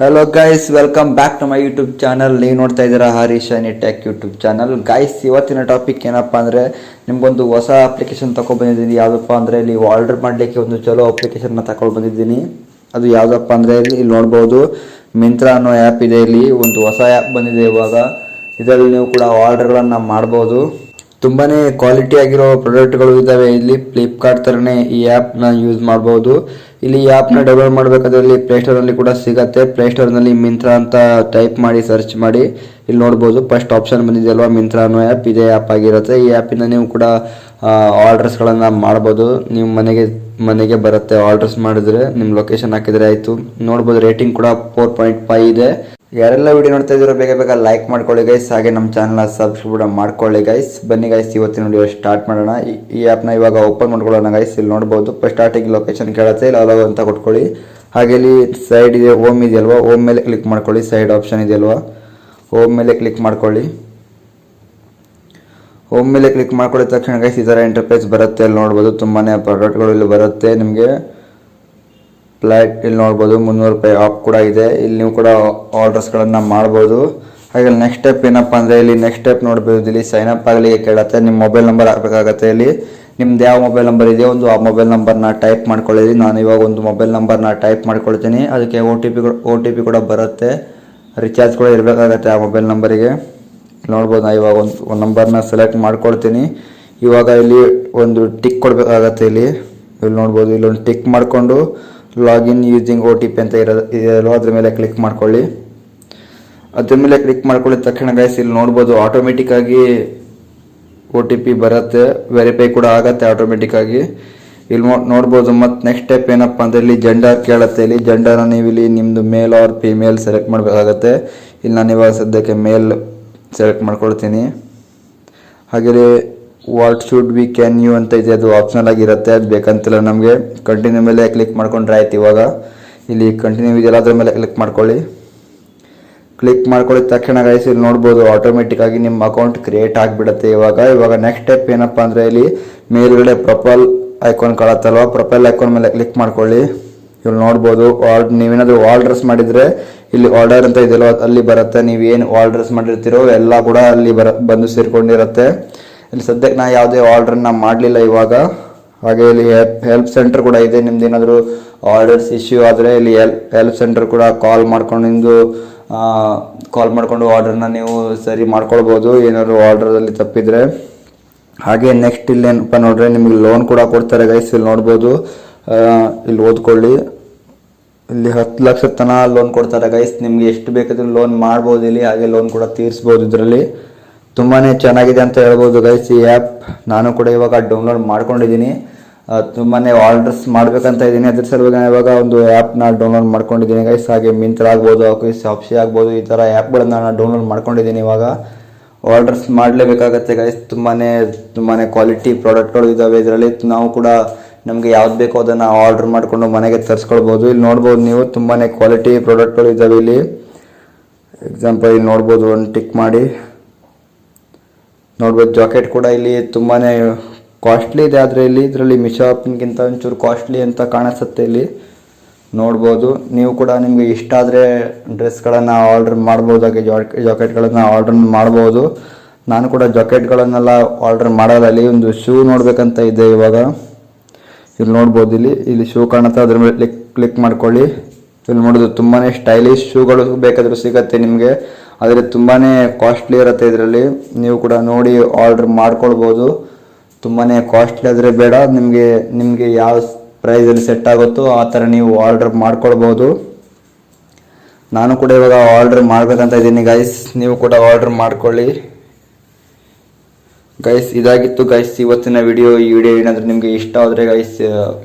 Hello guys, welcome back to my YouTube channel. ನೀವು ನೋಡ್ತಾ ಇದ್ದೀರಾ Harish shiny tech YouTube channel. Guys, ಇವತ್ತಿನ topic ಏನಪ್ಪ ಅಂದರೆ ನಿಮ್ಗೊಂದು ಹೊಸ ಅಪ್ಲಿಕೇಶನ್ ಬಂದಿದ್ದೀನಿ. ಯಾವುದಪ್ಪ ಅಂದರೆ ಇಲ್ಲಿ ಆರ್ಡರ್ ಮಾಡಲಿಕ್ಕೆ ಒಂದು ಚಲೋ ಅಪ್ಲಿಕೇಶನ್ನ ತಗೊಂಡು ಬಂದಿದ್ದೀನಿ. ಅದು ಯಾವುದಪ್ಪ ಅಂದರೆ ಇಲ್ಲಿ ನೋಡ್ಬೋದು, ಮಿಂತ್ರಾ ಅನ್ನೋ ಆ್ಯಪ್ ಇದೆ. ಇಲ್ಲಿ ಒಂದು ಹೊಸ ಆ್ಯಪ್ ಬಂದಿದೆ ಇವಾಗ. ಇದರಲ್ಲಿ ನೀವು ಕೂಡ ಆರ್ಡರ್ಗಳನ್ನು ಮಾಡ್ಬೋದು. ತುಂಬಾ ಕ್ವಾಲಿಟಿ ಆಗಿರೋ ಪ್ರಾಡಕ್ಟ್ಗಳು ಇದ್ದಾವೆ. ಇಲ್ಲಿ ಫ್ಲಿಪ್ಕಾರ್ಟ್ ಥರನೇ ಈ ಆ್ಯಪ್ನ ಯೂಸ್ ಮಾಡ್ಬೋದು. ಇಲ್ಲಿ ಈ ಆ್ಯಪ್ನ ಡೌನ್ಲೋಡ್ ಮಾಡಬೇಕಾದ್ರೆ ಇಲ್ಲಿ ಪ್ಲೇಸ್ಟೋರಲ್ಲಿ ಕೂಡ ಸಿಗುತ್ತೆ. ಪ್ಲೇಸ್ಟೋರ್ನಲ್ಲಿ ಮಿಂತ್ರಾ ಅಂತ ಟೈಪ್ ಮಾಡಿ ಸರ್ಚ್ ಮಾಡಿ ಇಲ್ಲಿ ನೋಡ್ಬೋದು. ಫಸ್ಟ್ ಆಪ್ಷನ್ ಬಂದಿದೆ ಅಲ್ವಾ, ಮಿಂತ್ರಾ ಅನ್ನೋ ಆ್ಯಪ್. ಇದೇ ಆ್ಯಪ್ ಆಗಿರುತ್ತೆ. ಈ ಆ್ಯಪಿಂದ ನೀವು ಕೂಡ ಆರ್ಡರ್ಸ್ಗಳನ್ನು ಮಾಡ್ಬೋದು. ನೀವು ಮನೆಗೆ ಬರುತ್ತೆ. ಆರ್ಡರ್ಸ್ ಮಾಡಿದ್ರೆ ನಿಮ್ಮ ಲೊಕೇಶನ್ ಹಾಕಿದರೆ ಆಯಿತು. ನೋಡ್ಬೋದು, ರೇಟಿಂಗ್ ಕೂಡ 4.5 ಇದೆ. ಯಾರೆಲ್ಲ ವಿಡಿಯೋ ನೋಡ್ತಾ ಇದ್ದೀರೋ ಬೇಗ ಲೈಕ್ ಮಾಡ್ಕೊಳ್ಳಿ ಗೈಸ್. ಹಾಗೆ ನಮ್ಮ ಚಾನಲ್ನ ಸಬ್ಸ್ಕ್ರೈಬ್ ಮಾಡ್ಕೊಳ್ಳಿ ಗೈಸ್. ಬನ್ನಿ ಗೈಸ್, ಇವತ್ತಿನ ವಿಡಿಯೋ ಸ್ಟಾರ್ಟ್ ಮಾಡೋಣ. ಈ ಆ್ಯಪ್ನ ಇವಾಗ ಓಪನ್ ಮಾಡ್ಕೊಳ್ಳೋಣ ಗೈಸ್. ಇಲ್ಲಿ ನೋಡ್ಬೋದು, ಫಸ್ಟ್ ಸ್ಟಾರ್ಟಿಂಗ್ ಲೊಕೇಶನ್ ಕೇಳುತ್ತೆ, ಇಲ್ಲಿ ಅಲೋ ಅಂತ ಕೊಟ್ಕೊಳ್ಳಿ. ಹಾಗೆ ಇಲ್ಲಿ ಸೈಡ್ ಇದೆ, ಹೋಮ್ ಇದೆಯಲ್ವಾ, ಹೋಮ್ ಮೇಲೆ ಕ್ಲಿಕ್ ಮಾಡ್ಕೊಳ್ಳಿ. ಸೈಡ್ ಆಪ್ಷನ್ ಇದೆಯಲ್ವಾ, ಹೋಮ್ ಮೇಲೆ ಕ್ಲಿಕ್ ಮಾಡ್ಕೊಳ್ಳಿ. ಹೋಮ್ ಮೇಲೆ ಕ್ಲಿಕ್ ಮಾಡ್ಕೊಳ್ಳಿದ ತಕ್ಷಣ ಗೈಸ್ ಈ ಥರ ಇಂಟರ್ಫೇಸ್ ಬರುತ್ತೆ. ಇಲ್ಲಿ ನೋಡ್ಬೋದು, ತುಂಬಾ ಪ್ರಾಡಕ್ಟ್ಗಳು ಇಲ್ಲಿ ಬರುತ್ತೆ ನಿಮಗೆ. ಫ್ಲೈಟ್ ಇಲ್ಲಿ ನೋಡ್ಬೋದು, 300 ರೂಪಾಯಿ ಆಫ್ ಕೂಡ ಇದೆ. ಇಲ್ಲಿ ನೀವು ಕೂಡ ಆರ್ಡರ್ಸ್ಗಳನ್ನು ಮಾಡ್ಬೋದು. ಹಾಗೆ ನೆಕ್ಸ್ಟ್ ಸ್ಟೆಪ್ ಏನಪ್ಪ ಅಂದರೆ ಇಲ್ಲಿ ನೆಕ್ಸ್ಟ್ ಸ್ಟೆಪ್ ನೋಡ್ಬೋದು, ಇಲ್ಲಿ ಸೈನ್ ಅಪ್ ಆಗಲಿಕ್ಕೆ ಕೇಳುತ್ತೆ. ನಿಮ್ಮ ಮೊಬೈಲ್ ನಂಬರ್ ಹಾಕಬೇಕಾಗತ್ತೆ. ಇಲ್ಲಿ ನಿಮ್ದು ಯಾವ ಮೊಬೈಲ್ ನಂಬರ್ ಇದೆಯೋ ಆ ಮೊಬೈಲ್ ನಂಬರ್ನ ಟೈಪ್ ಮಾಡ್ಕೊಳ್ಳಿ. ನಾನು ಇವಾಗ ಒಂದು ಮೊಬೈಲ್ ನಂಬರ್ನ ಟೈಪ್ ಮಾಡ್ಕೊಳ್ತೀನಿ. ಅದಕ್ಕೆ ಒ ಟಿ ಪಿ ಕೂಡ ಬರುತ್ತೆ. ರಿಚಾರ್ಜ್ ಕೂಡ ಇರಬೇಕಾಗತ್ತೆ ಆ ಮೊಬೈಲ್ ನಂಬರಿಗೆ. ನೋಡ್ಬೋದು, ನಾನು ಇವಾಗ ಒಂದು ನಂಬರ್ನ ಸೆಲೆಕ್ಟ್ ಮಾಡ್ಕೊಳ್ತೀನಿ. ಇವಾಗ ಇಲ್ಲಿ ಒಂದು ಟಿಕ್ ಕೊಡಬೇಕಾಗತ್ತೆ. ಇಲ್ಲಿ ನೋಡ್ಬೋದು, ಇಲ್ಲೊಂದು ಟಿಕ್ ಮಾಡಿಕೊಂಡು login using O T P ಅಂತ ಇದೆಯಲ್ವ, ಅದ್ರ ಮೇಲೆ ಕ್ಲಿಕ್ ಮಾಡ್ಕೊಳ್ಳಿ. ಅದ್ರ ಮೇಲೆ ಕ್ಲಿಕ್ ಮಾಡ್ಕೊಳ್ಳಿದ ತಕ್ಷಣ ಗೈಸ್ ಇಲ್ಲಿ ನೋಡ್ಬೋದು, ಆಟೋಮೆಟಿಕ್ ಆಗಿ ಒ ಟಿ ಪಿ ಬರುತ್ತೆ. ವೆರಿಫೈ ಕೂಡ ಆಗತ್ತೆ ಆಟೋಮೆಟಿಕ್ ಆಗಿ. ಇಲ್ಲಿ ನೋಡ್ಬೋದು. ಮತ್ತು ನೆಕ್ಸ್ಟ್ ಸ್ಟೆಪ್ ಏನಪ್ಪ ಅಂದರೆ ಇಲ್ಲಿ ಜೆಂಡರ್ ಕೇಳುತ್ತೆ. ಇಲ್ಲಿ ಜೆಂಡರ್ನ ನೀವು ಇಲ್ಲಿ ನಿಮ್ಮದು ಮೇಲ್ ಆರ್ ಫಿಮೇಲ್ ಸೆಲೆಕ್ಟ್ ಮಾಡಬೇಕಾಗತ್ತೆ. ಇಲ್ಲಿ ನಾನು ಇವಾಗ ಸದ್ಯಕ್ಕೆ ಮೇಲ್ ಸೆಲೆಕ್ಟ್ ಮಾಡ್ಕೊಳ್ತೀನಿ. ಹಾಗೆ what should we can you ಅಂತ ಇದೆ, ಅದು ಆಪ್ಷನಲ್ ಆಗಿರುತ್ತೆ. ಅದು ಬೇಕಂತಿಲ್ಲ ನಮಗೆ. ಕಂಟಿನ್ಯೂ ಮೇಲೆ ಕ್ಲಿಕ್ ಮಾಡ್ಕೊಂಡ್ರೆ ಆಯ್ತು. ಇವಾಗ ಇಲ್ಲಿ ಕಂಟಿನ್ಯೂ ಇದೆಯಲ್ಲ, ಅದ್ರ ಮೇಲೆ ಕ್ಲಿಕ್ ಮಾಡ್ಕೊಳ್ಳಿ. ಕ್ಲಿಕ್ ಮಾಡ್ಕೊಳ್ಳಿದ ತಕ್ಷಣ ಗೈಸ್ ಇಲ್ಲಿ ನೋಡ್ಬೋದು, ಆಟೋಮೆಟಿಕ್ ಆಗಿ ನಿಮ್ಮ ಅಕೌಂಟ್ ಕ್ರಿಯೇಟ್ ಆಗಿಬಿಡುತ್ತೆ. ಇವಾಗ ನೆಕ್ಸ್ಟ್ ಸ್ಟೆಪ್ ಏನಪ್ಪ ಅಂದರೆ ಇಲ್ಲಿ ಮೇಲ್ಗಡೆ ಪ್ರೊಫೈಲ್ ಐಕಾನ್ ಕಾಣುತ್ತಲ್ವ, ಪ್ರೊಫೈಲ್ ಐಕಾನ್ ಮೇಲೆ ಕ್ಲಿಕ್ ಮಾಡ್ಕೊಳ್ಳಿ. ಇಲ್ಲಿ ನೋಡ್ಬೋದು, ನೀವೇನಾದರೂ ಆರ್ಡರ್ಸ್ ಮಾಡಿದರೆ ಇಲ್ಲಿ ಆರ್ಡರ್ ಅಂತ ಇದೆಯಲ್ವ, ಅಲ್ಲಿ ಬರುತ್ತೆ. ನೀವೇನು ಆರ್ಡರ್ಸ್ ಮಾಡಿರ್ತೀರೋ ಎಲ್ಲ ಕೂಡ ಅಲ್ಲಿ ಬಂದು ಸೇರಿಕೊಂಡಿರುತ್ತೆ. ಇಲ್ಲಿ ಸದ್ಯಕ್ಕೆ ನಾ ಯಾವುದೇ ಆರ್ಡ್ರನ್ನ ಮಾಡಲಿಲ್ಲ ಇವಾಗ. ಹಾಗೆ ಇಲ್ಲಿ ಹೆಲ್ಪ್ ಸೆಂಟರ್ ಕೂಡ ಇದೆ. ನಿಮ್ದು ಏನಾದರೂ ಆರ್ಡರ್ಸ್ ಇಶ್ಯೂ ಆದರೆ ಇಲ್ಲಿ ಹೆಲ್ಪ್ ಸೆಂಟರ್ ಕೂಡ ಕಾಲ್ ಮಾಡ್ಕೊಂಡು ಆರ್ಡರ್ನ ನೀವು ಸರಿ ಮಾಡ್ಕೊಳ್ಬೋದು, ಏನಾದರೂ ಆರ್ಡರಲ್ಲಿ ತಪ್ಪಿದರೆ. ಹಾಗೆ ನೆಕ್ಸ್ಟ್ ಇಲ್ಲಿ ಏನಪ್ಪ ನೋಡ್ರೆ, ನಿಮಗೆ ಲೋನ್ ಕೂಡ ಕೊಡ್ತಾರೆ ಗೈಸ್. ಇಲ್ಲಿ ನೋಡ್ಬೋದು, ಇಲ್ಲಿ ಓದ್ಕೊಳ್ಳಿ. ಇಲ್ಲಿ 10 ಲಕ್ಷ ತನಕ ಲೋನ್ ಕೊಡ್ತಾರೆ ಗೈಸ್. ನಿಮಗೆ ಎಷ್ಟು ಬೇಕಾದ್ರೂ ಲೋನ್ ಮಾಡ್ಬೋದು ಇಲ್ಲಿ. ಹಾಗೆ ಲೋನ್ ಕೂಡ ತೀರಿಸ್ಬೋದು. ಇದರಲ್ಲಿ ತುಂಬಾ ಚೆನ್ನಾಗಿದೆ ಅಂತ ಹೇಳ್ಬೋದು ಗೈಸ್ ಈ ಆ್ಯಪ್. ನಾನು ಕೂಡ ಇವಾಗ ಡೌನ್ಲೋಡ್ ಮಾಡ್ಕೊಂಡಿದ್ದೀನಿ. ತುಂಬಾ ಆರ್ಡರ್ಸ್ ಮಾಡಬೇಕಂತ ಇದ್ದೀನಿ. ಅದ್ರ ಸಲುವಾಗಿ ನಾನು ಇವಾಗ ಒಂದು ಆ್ಯಪ್ನ ಡೌನ್ಲೋಡ್ ಮಾಡ್ಕೊಂಡಿದ್ದೀನಿ ಗೈಸ್. ಹಾಗೆ ಮಿಂತ್ರಾ ಆಗ್ಬೋದು, ಶಾಪ್ಸಿ ಆಗ್ಬೋದು, ಈ ಥರ ಆ್ಯಪ್ಗಳನ್ನು ನಾನು ಡೌನ್ಲೋಡ್ ಮಾಡ್ಕೊಂಡಿದ್ದೀನಿ. ಇವಾಗ ಆರ್ಡರ್ಸ್ ಮಾಡಲೇಬೇಕಾಗತ್ತೆ ಗೈಸ್. ತುಂಬಾ ಕ್ವಾಲಿಟಿ ಪ್ರಾಡಕ್ಟ್ಗಳು ಇದ್ದಾವೆ ಇದರಲ್ಲಿ. ನಾವು ಕೂಡ ನಮಗೆ ಯಾವ್ದು ಬೇಕೋ ಅದನ್ನು ಆರ್ಡರ್ ಮಾಡಿಕೊಂಡು ಮನೆಗೆ ತರಿಸ್ಕೊಳ್ಬೋದು. ಇಲ್ಲಿ ನೋಡ್ಬೋದು ನೀವು, ತುಂಬಾ ಕ್ವಾಲಿಟಿ ಪ್ರಾಡಕ್ಟ್ಗಳು ಇದ್ದಾವೆ ಇಲ್ಲಿ. ಎಕ್ಸಾಂಪಲ್ ಇಲ್ಲಿ ನೋಡ್ಬೋದು, ಒಂದು ಟಿಕ್ ಮಾಡಿ ನೋಡ್ಬೋದು. ಜಾಕೆಟ್ ಕೂಡ ಇಲ್ಲಿ ತುಂಬಾ ಕಾಸ್ಟ್ಲಿ ಇದೆ. ಆದರೆ ಇದರಲ್ಲಿ ಮಿಶೋ ಆಪ್ಗಿಂತ ಒಂಚೂರು ಕಾಸ್ಟ್ಲಿ ಅಂತ ಕಾಣಿಸುತ್ತೆ ಇಲ್ಲಿ ನೋಡ್ಬೋದು. ನೀವು ಕೂಡ ನಿಮಗೆ ಇಷ್ಟ ಆದರೆ ಡ್ರೆಸ್ಗಳನ್ನು ಆರ್ಡರ್ ಮಾಡ್ಬೋದು. ಹಾಗೆ ಜಾಕೆಟ್ಗಳನ್ನು ಆರ್ಡರ್ ಮಾಡ್ಬೋದು. ನಾನು ಕೂಡ ಜಾಕೆಟ್ಗಳನ್ನೆಲ್ಲ ಆರ್ಡರ್ ಮಾಡೋಲ್ಲ. ಅಲ್ಲಿ ಒಂದು ಶೂ ನೋಡ್ಬೇಕಂತ ಇದೆ ಇವಾಗ. ಇಲ್ಲಿ ನೋಡ್ಬೋದು, ಇಲ್ಲಿ ಶೂ ಕಾಣುತ್ತೆ, ಅದ್ರ ಮೇಲೆ ಕ್ಲಿಕ್ ಮಾಡ್ಕೊಳ್ಳಿ. ಇಲ್ಲಿ ನೋಡೋದು, ತುಂಬಾ ಸ್ಟೈಲಿಶ್ ಶೂಗಳು ಬೇಕಾದರೂ ಸಿಗುತ್ತೆ ನಿಮಗೆ. ಆದರೆ ತುಂಬಾ ಕಾಸ್ಟ್ಲಿ ಇರುತ್ತೆ ಇದರಲ್ಲಿ. ನೀವು ಕೂಡ ನೋಡಿ ಆರ್ಡರ್ ಮಾಡ್ಕೊಳ್ಬೋದು. ತುಂಬಾ ಕಾಸ್ಟ್ಲಿ ಆದರೆ ಬೇಡ, ನಿಮಗೆ ಯಾವ ಪ್ರೈಸಲ್ಲಿ ಸೆಟ್ ಆಗುತ್ತೋ ಆ ಥರ ನೀವು ಆರ್ಡರ್ ಮಾಡ್ಕೊಳ್ಬೋದು. ನಾನು ಕೂಡ ಇವಾಗ ಆರ್ಡರ್ ಮಾಡಬೇಕಂತ ಇದ್ದೀನಿ ಗೈಸ್. ನೀವು ಕೂಡ ಆರ್ಡರ್ ಮಾಡ್ಕೊಳ್ಳಿ ಗೈಸ್. ಇದಾಗಿತ್ತು ಗೈಸ್ ಇವತ್ತಿನ ವಿಡಿಯೋ. ಈ ವಿಡಿಯೋ ಏನಾದರೂ ನಿಮಗೆ ಇಷ್ಟ ಆದರೆ ಗೈಸ್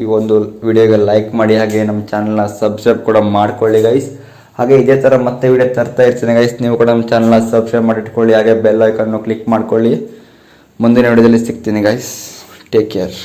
ಈ ಒಂದು ವಿಡಿಯೋಗೆ ಲೈಕ್ ಮಾಡಿ. ಹಾಗೆ ನಮ್ಮ ಚಾನಲ್ನ ಸಬ್ಸ್ಕ್ರೈಬ್ ಕೂಡ ಮಾಡ್ಕೊಳ್ಳಿ ಗೈಸ್. ಹಾಗೆ ಇದೇ ಥರ ಮತ್ತೆ ವಿಡಿಯೋ ತರ್ತಾ ಇರ್ತೀನಿ ಗೈಸ್. ನೀವು ಕೂಡ ನಮ್ಮ ಚಾನಲ್ನ ಸಬ್ಸ್ಕ್ರೈಬ್ ಮಾಡಿಟ್ಕೊಳ್ಳಿ. ಹಾಗೆ ಬೆಲ್ ಐಕನ್ನು ಕ್ಲಿಕ್ ಮಾಡ್ಕೊಳ್ಳಿ. ಮುಂದಿನ ವಿಡಿಯೋದಲ್ಲಿ ಸಿಗ್ತೀನಿ ಗೈಸ್. Take care.